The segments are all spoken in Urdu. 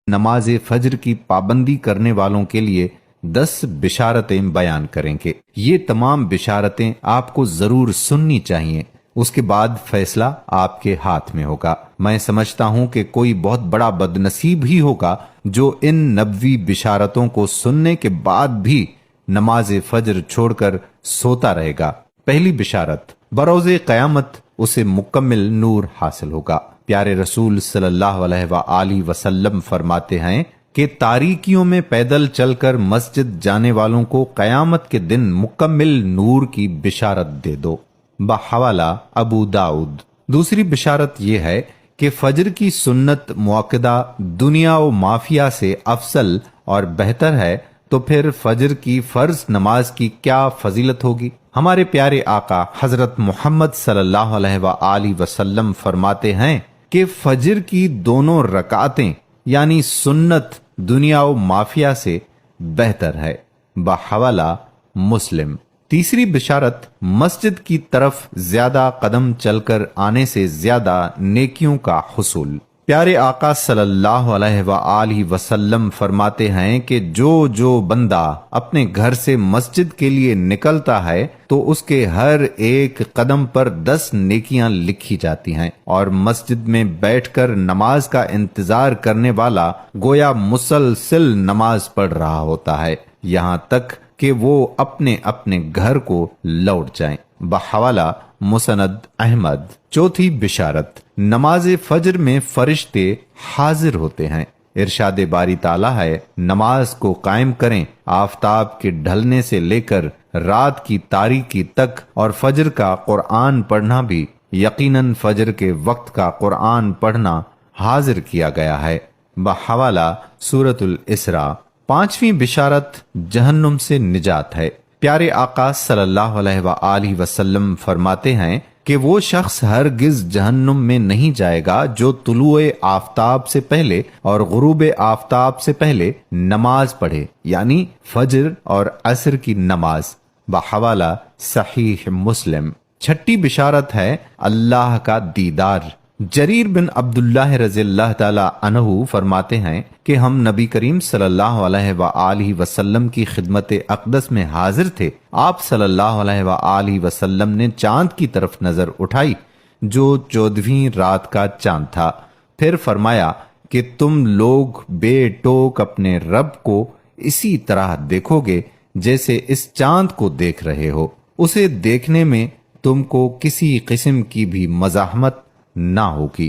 نماز فجر کی پابندی کرنے والوں کے لیے 10 بشارتیں بیان کریں گے۔ یہ تمام بشارتیں آپ کو ضرور سننی چاہیے، اس کے بعد فیصلہ آپ کے ہاتھ میں ہوگا۔ میں سمجھتا ہوں کہ کوئی بہت بڑا بد نصیب ہی ہوگا جو ان نبوی بشارتوں کو سننے کے بعد بھی نماز فجر چھوڑ کر سوتا رہے گا۔ پہلی بشارت، بروز قیامت اسے مکمل نور حاصل ہوگا۔ پیارے رسول صلی اللہ علیہ وآلہ وسلم فرماتے ہیں کہ تاریکیوں میں پیدل چل کر مسجد جانے والوں کو قیامت کے دن مکمل نور کی بشارت دے دو، بحوالہ ابو داؤد۔ دوسری بشارت یہ ہے کہ فجر کی سنت موقدہ دنیا و مافیہ سے افضل اور بہتر ہے، تو پھر فجر کی فرض نماز کی کیا فضیلت ہوگی۔ ہمارے پیارے آقا حضرت محمد صلی اللہ علیہ وآلہ وسلم فرماتے ہیں کہ فجر کی دونوں رکعتیں یعنی سنت دنیا و مافیہ سے بہتر ہے، بحوالہ مسلم۔ تیسری بشارت، مسجد کی طرف زیادہ قدم چل کر آنے سے زیادہ نیکیوں کا حصول۔ پیارے آقا صلی اللہ علیہ وآلہ وسلم فرماتے ہیں کہ جو بندہ اپنے گھر سے مسجد کے لیے نکلتا ہے تو اس کے ہر ایک قدم پر 10 نیکیاں لکھی جاتی ہیں، اور مسجد میں بیٹھ کر نماز کا انتظار کرنے والا گویا مسلسل نماز پڑھ رہا ہوتا ہے، یہاں تک کہ وہ اپنے اپنے گھر کو لوٹ جائیں، بحوالہ مسند احمد۔ چوتھی بشارت، نماز فجر میں فرشتے حاضر ہوتے ہیں۔ ارشاد باری تعالیٰ ہے، نماز کو قائم کریں آفتاب کے ڈھلنے سے لے کر رات کی تاریکی تک، اور فجر کا قرآن پڑھنا بھی، یقیناً فجر کے وقت کا قرآن پڑھنا حاضر کیا گیا ہے، بحوالہ سورۃ الاسراء۔ پانچویں بشارت، جہنم سے نجات ہے۔ پیارے آقا صلی اللہ علیہ وآلہ وسلم فرماتے ہیں کہ وہ شخص ہرگز جہنم میں نہیں جائے گا جو طلوع آفتاب سے پہلے اور غروب آفتاب سے پہلے نماز پڑھے، یعنی فجر اور عصر کی نماز، بحوالہ صحیح مسلم۔ چھٹی بشارت ہے اللہ کا دیدار۔ جریر بن عبداللہ رضی اللہ تعالی عنہ فرماتے ہیں کہ ہم نبی کریم صلی اللہ علیہ وآلہ وسلم کی خدمت اقدس میں حاضر تھے۔ آپ صلی اللہ علیہ وآلہ وسلم نے چاند کی طرف نظر اٹھائی جو 14ویں رات کا چاند تھا، پھر فرمایا کہ تم لوگ بے ٹوک اپنے رب کو اسی طرح دیکھو گے جیسے اس چاند کو دیکھ رہے ہو، اسے دیکھنے میں تم کو کسی قسم کی بھی مزاحمت نہ ہوگی،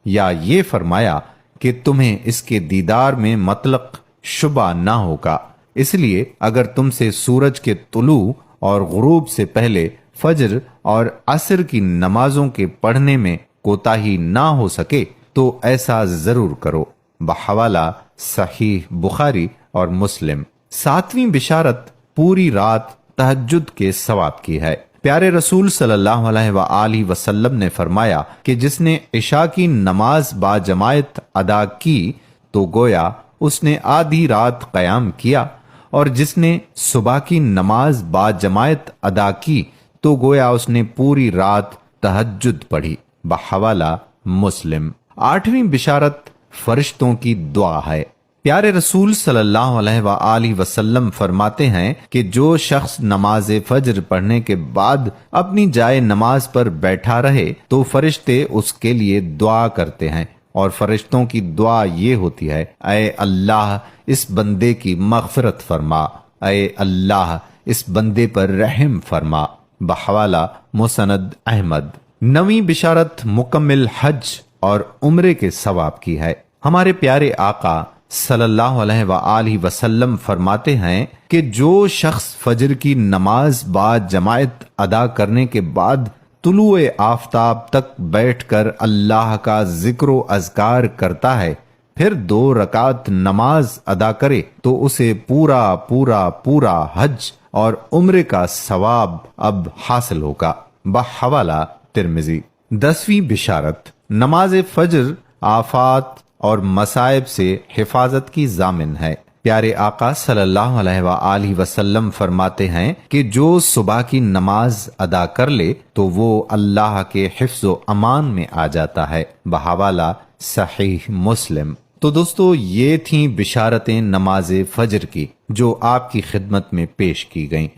یا یہ فرمایا کہ تمہیں اس کے دیدار میں مطلق شبہ نہ ہوگا، اس لیے اگر تم سے سورج کے طلوع اور غروب سے پہلے فجر اور عصر کی نمازوں کے پڑھنے میں کوتاہی نہ ہو سکے تو ایسا ضرور کرو، بحوالہ صحیح بخاری اور مسلم۔ ساتویں بشارت پوری رات تہجد کے ثواب کی ہے۔ پیارے رسول صلی اللہ علیہ وآلہ وسلم نے فرمایا کہ جس نے عشاء کی نماز با جماعت ادا کی تو گویا اس نے آدھی رات قیام کیا، اور جس نے صبح کی نماز با جماعت ادا کی تو گویا اس نے پوری رات تہجد پڑھی، بحوالہ مسلم۔ آٹھویں بشارت فرشتوں کی دعا ہے۔ پیارے رسول صلی اللہ علیہ وآلہ وسلم فرماتے ہیں کہ جو شخص نماز فجر پڑھنے کے بعد اپنی جائے نماز پر بیٹھا رہے تو فرشتے اس کے لیے دعا کرتے ہیں، اور فرشتوں کی دعا یہ ہوتی ہے، اے اللہ اس بندے کی مغفرت فرما، اے اللہ اس بندے پر رحم فرما، بحوالہ مسند احمد۔ نویں بشارت مکمل حج اور عمرے کے ثواب کی ہے۔ ہمارے پیارے آقا صلی اللہ علیہ وآلہ وسلم فرماتے ہیں کہ جو شخص فجر کی نماز با جماعت ادا کرنے کے بعد طلوع آفتاب تک بیٹھ کر اللہ کا ذکر و اذکار کرتا ہے، پھر 2 رکعت نماز ادا کرے تو اسے پورا حج اور عمرے کا ثواب اب حاصل ہوگا، بحوالہ ترمذی۔ 10ویں بشارت، نماز فجر آفات اور مصائب سے حفاظت کی ضامن ہے۔ پیارے آقا صلی اللہ علیہ وآلہ وسلم فرماتے ہیں کہ جو صبح کی نماز ادا کر لے تو وہ اللہ کے حفظ و امان میں آ جاتا ہے، بحوالہ صحیح مسلم۔ تو دوستو یہ تھیں بشارتیں نماز فجر کی جو آپ کی خدمت میں پیش کی گئیں۔